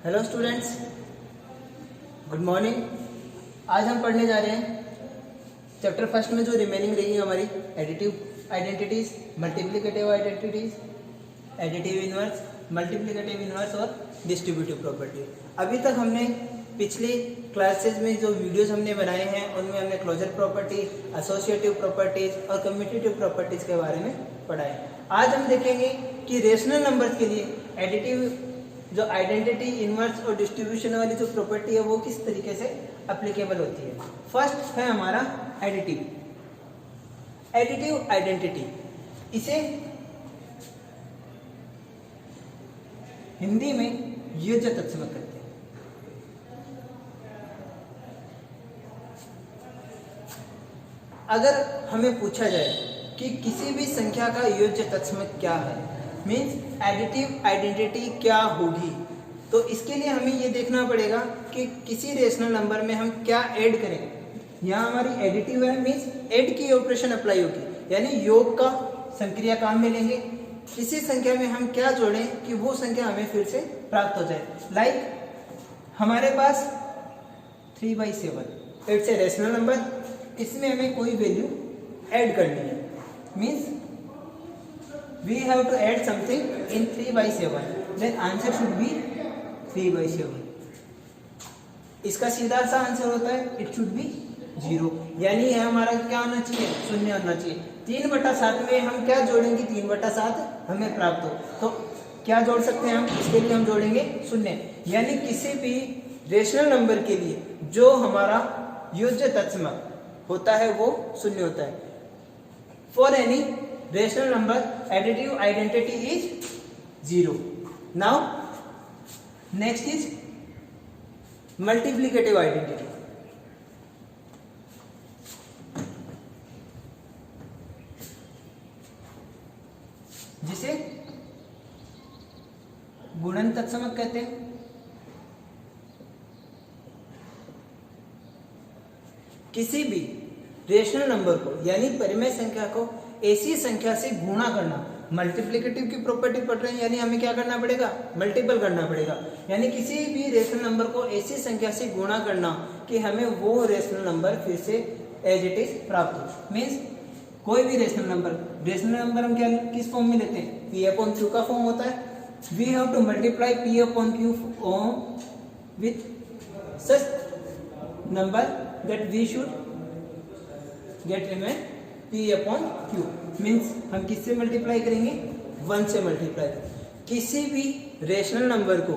Hello students, good morning. आज हम पढ़ने जा रहे हैं चैप्टर फर्स्ट में जो रिमेनिंग रही है हमारी additive identities, multiplicative identities, additive inverse, multiplicative inverse और डिस्ट्रीब्यूटिव प्रॉपर्टी। अभी तक हमने पिछली क्लासेज में जो वीडियोस हमने बनाए हैं उनमें हमने क्लोजर प्रॉपर्टी, एसोसिएटिव प्रॉपर्टीज और कम्यूटेटिव प्रॉपर्टीज के बारे में पढ़ा है। आज हम देखेंगे कि रेशनल नंबर्स के लिए एडिटिव जो आइडेंटिटी, इनवर्स और डिस्ट्रीब्यूशन वाली जो प्रॉपर्टी है वो किस तरीके से एप्लीकेबल होती है। फर्स्ट है हमारा एडिटिव आइडेंटिटी। इसे हिंदी में योज्य तत्समक कहते हैं। अगर हमें पूछा जाए कि किसी भी संख्या का योज्य तत्समक क्या है, मीन्स एडिटिव आइडेंटिटी क्या होगी, तो इसके लिए हमें ये देखना पड़ेगा कि किसी रेशनल नंबर में हम क्या ऐड करें। यहाँ हमारी एडिटिव है, मीन्स ऐड की ऑपरेशन अप्लाई होगी, यानी योग का संक्रिया काम में लेंगे। किसी संख्या में हम क्या जोड़ें कि वो संख्या हमें फिर से प्राप्त हो जाए। लाइक हमारे पास 3/7 इट्स ए रेशनल नंबर, इसमें हमें कोई वैल्यू ऐड करनी है, means we have to add something in 3/7, then answer should be 3/7। इसका सीधा सा आंसर होता है it should be 0, यानी यह हमारा क्या होना चाहिए, शून्य होना चाहिए। 3/7 में हम क्या जोड़ेंगे, 3/7 हमें प्राप्त हो, तो क्या जोड़ सकते हैं हम, इसके लिए हम जोड़ेंगे शून्य। यानी किसी भी रेशनल नंबर के लिए जो हमारा योज्य तत्समक होता है वो शून्य होता है। For any rational number additive identity is 0. Now next is multiplicative identity. जिसे गुणन तत्समक कहते हैं। किसी भी रेशनल नंबर को यानी परिमेय संख्या को ऐसी संख्या से गुणा करना, मल्टीप्लिकेटिव की प्रॉपर्टी पढ़ रहे हैं, यानी हमें क्या करना पड़ेगा, मल्टीपल करना पड़ेगा। यानी किसी भी रेशनल नंबर को ऐसी संख्या से गुणा करना कि हमें वो रेशनल नंबर फिर से एज इट इज प्राप्त हो। मीन्स कोई भी रेशनल नंबर हम क्या किस फॉर्म में लेते हैं, P/Q का फॉर्म होता है। We have to multiply P/Q with such number that we should get remain P/Q। Means हम किससे मल्टीप्लाई करेंगे, 1 से मल्टीप्लाई करेंगे। किसी भी रेशनल नंबर को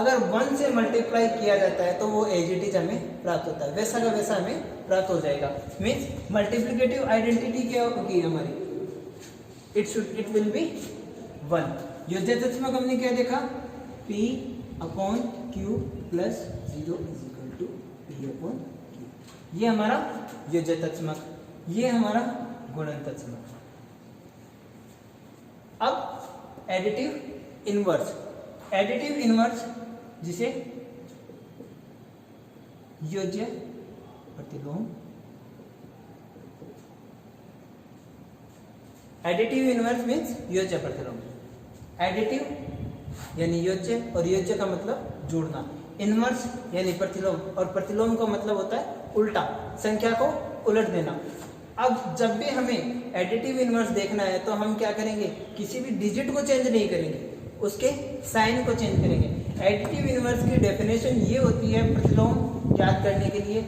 अगर 1 से मल्टीप्लाई किया जाता है तो वो एज इट इज हमें प्राप्त होता है, वैसा का वैसा हमें प्राप्त हो जाएगा। मीन्स मल्टीप्लिकेटिव आइडेंटिटी क्या होगी हमारी, इट विल बी 1। योज्य तत्समक हमने क्या देखा, P/Q + 0 = P/Q। ये हमारा योज्य तत्समक, ये हमारा गुणन तत्समक। अब एडिटिव इनवर्स जिसे योज्य प्रतिलोम, एडिटिव इनवर्स मीन्स योज्य प्रतिलोम। एडिटिव यानी योज्य और योज्य का मतलब जोड़ना, इनवर्स यानी प्रतिलोम और प्रतिलोम का मतलब होता है उल्टा, संख्या को उलट देना। अब जब भी हमें एडिटिव इनवर्स देखना है तो हम क्या करेंगे, किसी भी डिजिट को चेंज नहीं करेंगे, उसके साइन को चेंज करेंगे। एडिटिव इनवर्स की डेफिनेशन ये होती है प्रतिलोम याद करने के लिए,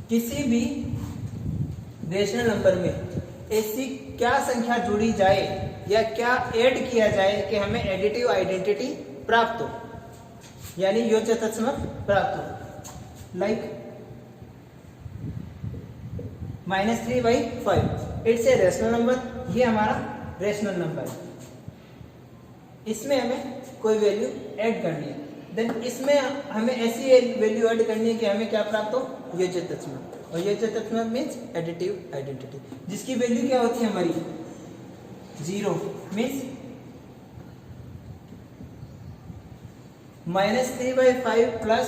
किसी भी रेशनल नंबर में ऐसी क्या संख्या जोड़ी जाए या क्या ऐड किया जाए कि हमें एडिटिव आइडेंटिटी प्राप्त हो, यानी योज्य तत्समक प्राप्त हो। Like -3/5 it's a rational number, ये हमारा रेशनल नंबर है। इसमें हमें कोई वैल्यू ऐड करनी है, देन इसमें हमें ऐसी वैल्यू ऐड करनी है कि हमें क्या प्राप्त हो, योज्य तत्समक। और योज्य तत्समक मीन्स एडिटिव आइडेंटिटी, जिसकी वैल्यू क्या होती है हमारी 0। Means -3/5 plus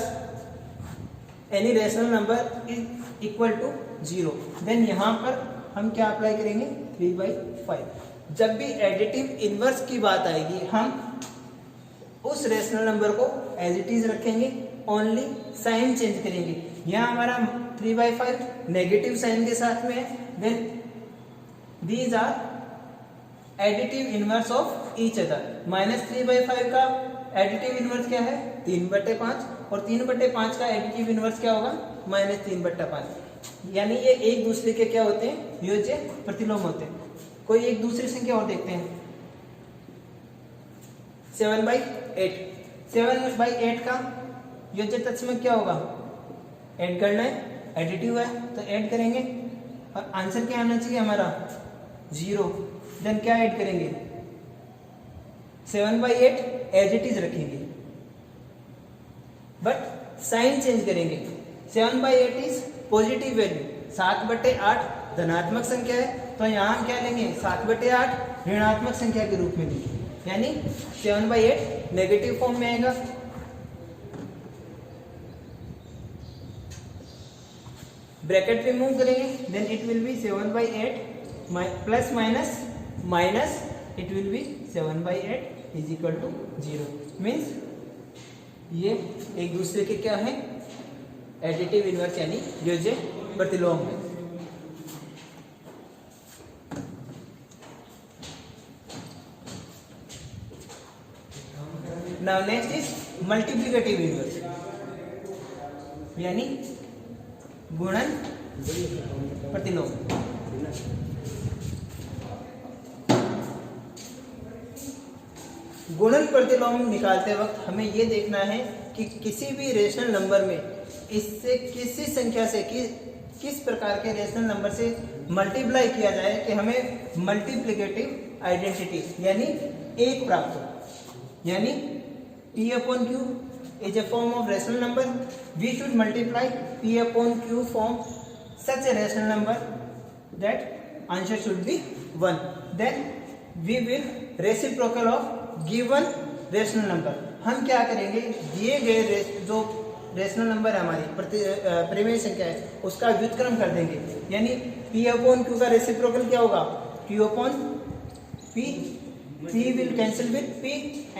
any rational number is equal to 0। Then यहां पर हम क्या अप्लाई करेंगे, 3/5। जब भी एडिटिव इनवर्स की बात आएगी हम उस रेशनल नंबर को एज इट इज रखेंगे, ओनली साइन चेंज करेंगे। यहाँ हमारा 3/5 नेगेटिव साइन के साथ में है, then these are additive inverse of each other. -3/5 का एडिटिव इनवर्स क्या है? 3/5, और 3/5 का एडिटिव इनवर्स क्या होगा? -3/5। यानी ये एक दूसरे के क्या होते हैं? योज्य प्रतिलोम होते हैं। कोई एक दूसरी संख्या और देखते हैं, 7/8। 7/8 का योज्य तत्सम क्या होगा? ऐड करना है, एडिटिव है तो ऐड करेंगे, और आंसर क्या आना चाहिए हमारा? 0। देन क्या ऐड करेंगे? 7/8 एज इट इज रखेंगे, बट साइन चेंज करेंगे। 7/8 इज पॉजिटिव वैल्यू, 7/8 धनात्मक संख्या है, तो यहाँ हम क्या लेंगे? 7/8 ऋणात्मक संख्या के रूप में लेंगे, यानी 7/8 नेगेटिव फॉर्म में आएगा। ब्रैकेट रिमूव करेंगे, then it will be 7/8 plus minus minus, it will be 7/8 is equal to 0। Means ये एक दूसरे के क्या है? एडिटिव इनवर्स यानी योज्य प्रतिलोम है। Now next is multiplicative inverse, यानी गुणन प्रतिलोम। गुणन प्रतिलोम निकालते वक्त हमें यह देखना है कि किसी भी रेशनल नंबर में इससे किसी संख्या से किस प्रकार के रेशनल नंबर से मल्टीप्लाई किया जाए कि हमें मल्टीप्लिकेटिव आइडेंटिटी यानी एक प्राप्त हो। यानी P/Q is a form of rational number. We should multiply P/Q form such a rational number that answer should be 1. Then we will reciprocal of given rational number. हम क्या करेंगे? दिए गए जो रेशनल नंबर है हमारी परिमेय संख्या है उसका व्युत्क्रम कर देंगे, यानी P/Q का रेसिप्रोकल क्या होगा? Q/P. P will cancel with P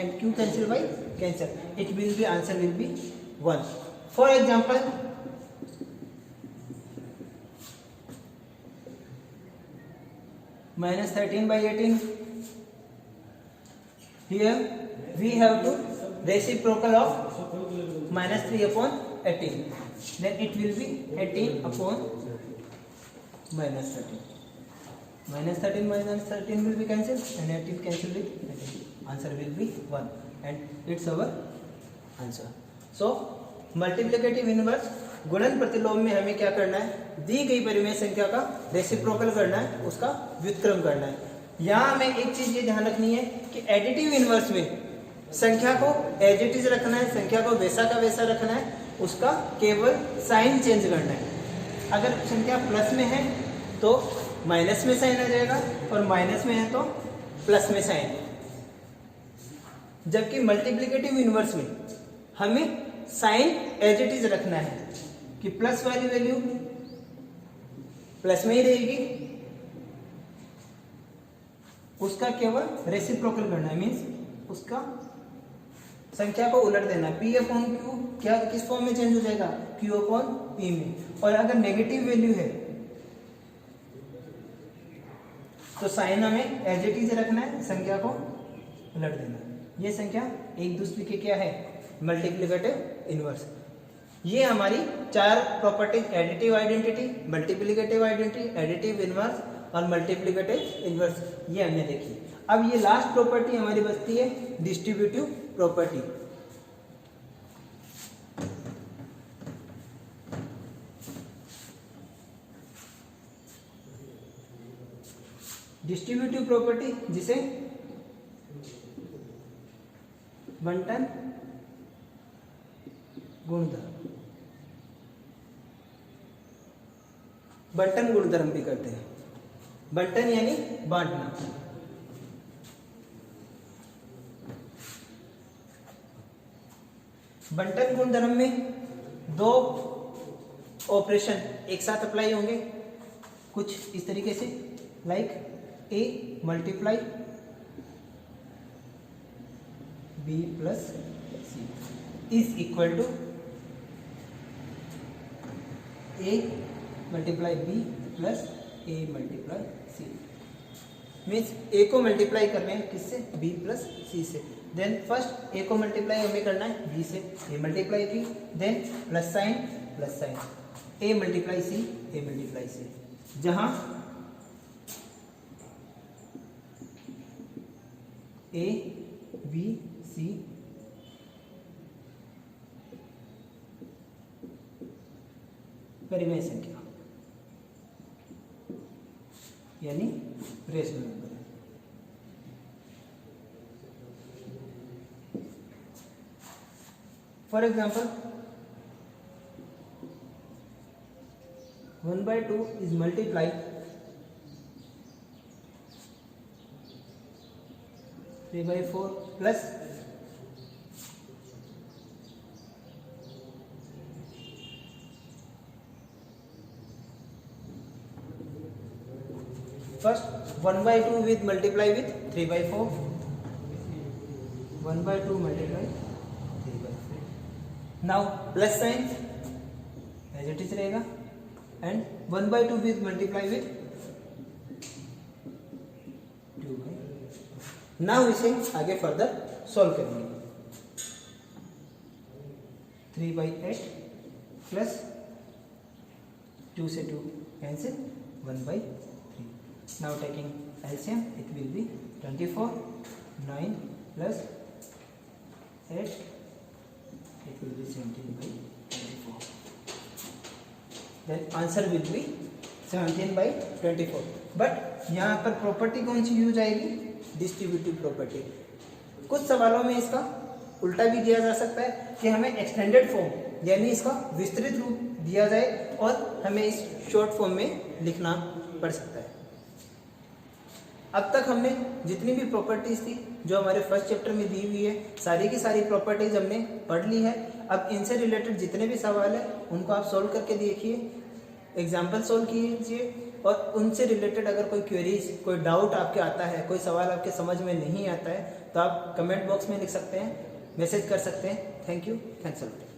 and Q cancel by cancel. It will be answer will be 1. For example, -13/18. Here we have to reciprocal of -3/18. Then it will be 18/-13. -13 minus 13 will be cancelled and 18 cancel with 18. Answer will be 1 and it's our answer. So multiplicative inverse गुणन प्रतिलोम में हमें क्या करना है? दी गई परिमेय संख्या का रेसिप्रोकल करना है, उसका व्युत्क्रम करना है। यहाँ हमें एक चीज ये ध्यान रखनी है कि एडिटिव इनवर्स में संख्या को एज इट इज रखना है, संख्या को वैसा का वैसा रखना है, उसका केवल साइन चेंज करना है। अगर संख्या प्लस में है तो माइनस में साइन आ जाएगा, और माइनस में है तो प्लस में साइन। जबकि मल्टीप्लिकेटिव इनवर्स में हमें साइन एज इट इज रखना है कि प्लस वाली वैल्यू प्लस में ही रहेगी, उसका केवल रेसिप्रोकल करना है, मीन्स उसका संख्या को उलट देना। P/Q क्या किस फॉर्म में चेंज हो जाएगा? Q/P में। और अगर नेगेटिव वैल्यू है तो साइन हमें एज इट इज रखना है, संख्या को उलट देना। ये संख्या एक दूसरे के क्या है? Multiplicative inverse. ये हमारी 4 property, additive identity, multiplicative identity, additive inverse और मल्टीप्लिकेटिव इनवर्स, ये हमने देखी। अब ये लास्ट प्रॉपर्टी हमारी बचती है डिस्ट्रीब्यूटिव प्रॉपर्टी। डिस्ट्रीब्यूटिव प्रॉपर्टी जिसे बंटन गुणधर्म, बंटन गुणधर्म भी करते हैं। बंटन यानी बांटना। बंटन गुणधर्म में 2 ऑपरेशन एक साथ अप्लाई होंगे, कुछ इस तरीके से, like A multiply B plus C is equal to A multiply B plus A multiply C. Means A को मल्टीप्लाई कर रहे हैं किससे, बी प्लस सी से। देन फर्स्ट ए को मल्टीप्लाई हमें करना है बी से, ए मल्टीप्लाई की, देन प्लस साइन ए मल्टीप्लाई सी, जहां ए बी सी परिमेय संख्या यानी रेशनल नंबर है। For example 1/2 is multiplied 3/4 plus first 1/2 with multiply with 3/4, 1/2 multiply 3/4. now plus sign as it is रहेगा and 1/2 with multiply with 2/4. now इसे आगे further solve करेंगे। 3/8 plus 2 से 2 cancel 1/3. now taking LCM it will be 24, 9 plus 8 it will be 17/24. then answer will be 17/24. But यहाँ पर property कौन सी use आएगी, distributive property. कुछ सवालों में इसका उल्टा भी दिया जा सकता है कि हमें एक्सटेंडेड फॉर्म यानी इसका विस्तृत रूप दिया जाए और हमें इस शॉर्ट फॉर्म में लिखना पड़ सकता है। अब तक हमने जितनी भी प्रॉपर्टीज थी जो हमारे फर्स्ट चैप्टर में दी हुई है, सारी की सारी प्रॉपर्टीज हमने पढ़ ली है। अब इनसे रिलेटेड जितने भी सवाल है उनको आप सॉल्व करके देखिए, एग्जाम्पल सॉल्व कीजिए और उनसे रिलेटेड अगर कोई क्वेरीज, कोई डाउट आपके आता है, कोई सवाल आपके समझ में नहीं आता है तो आप कमेंट बॉक्स में लिख सकते हैं, मैसेज कर सकते हैं। Thank you, thanks a lot.